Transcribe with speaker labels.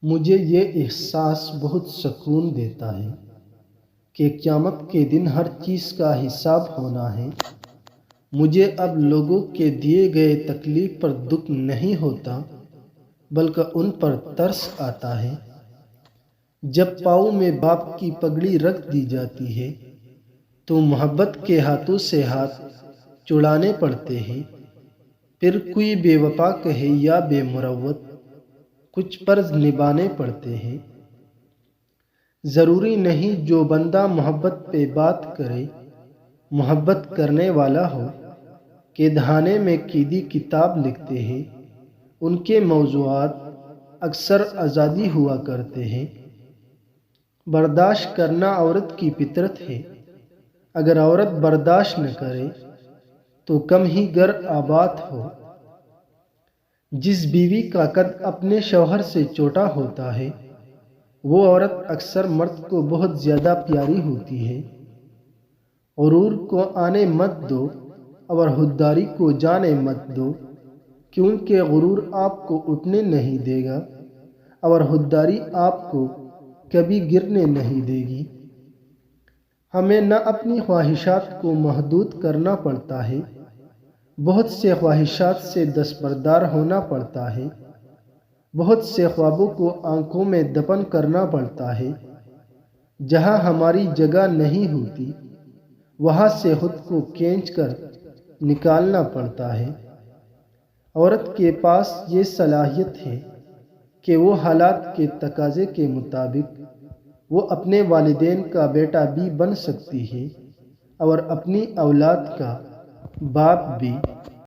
Speaker 1: مجھے یہ احساس بہت سکون دیتا ہے کہ قیامت کے دن ہر چیز کا حساب ہونا ہے۔ مجھے اب لوگوں کے دیے گئے تکلیف پر دکھ نہیں ہوتا بلکہ ان پر ترس آتا ہے۔ جب پاؤں میں باپ کی پگڑی رکھ دی جاتی ہے تو محبت کے ہاتھوں سے ہاتھ چھڑانے پڑتے ہیں۔ پھر کوئی بے وفا کہے یا بے مروت، کچھ فرض نبھانے پڑتے ہیں۔ ضروری نہیں جو بندہ محبت پہ بات کرے محبت کرنے والا ہو۔ کہ دہانے میں قیدی کتاب لکھتے ہیں، ان کے موضوعات اکثر آزادی ہوا کرتے ہیں۔ برداشت کرنا عورت کی فطرت ہے۔ اگر عورت برداشت نہ کرے تو کم ہی گھر آباد ہو۔ جس بیوی کا قد اپنے شوہر سے چھوٹا ہوتا ہے وہ عورت اکثر مرد کو بہت زیادہ پیاری ہوتی ہے۔ غرور کو آنے مت دو اور خودداری کو جانے مت دو، کیونکہ غرور آپ کو اٹھنے نہیں دے گا اور خودداری آپ کو کبھی گرنے نہیں دے گی۔ ہمیں نہ اپنی خواہشات کو محدود کرنا پڑتا ہے، بہت سے خواہشات سے دستبردار ہونا پڑتا ہے، بہت سے خوابوں کو آنکھوں میں دفن کرنا پڑتا ہے۔ جہاں ہماری جگہ نہیں ہوتی وہاں سے خود کو کھینچ کر نکالنا پڑتا ہے۔ عورت کے پاس یہ صلاحیت ہے کہ وہ حالات کے تقاضے کے مطابق وہ اپنے والدین کا بیٹا بھی بن سکتی ہے اور اپنی اولاد کا باپ بھی۔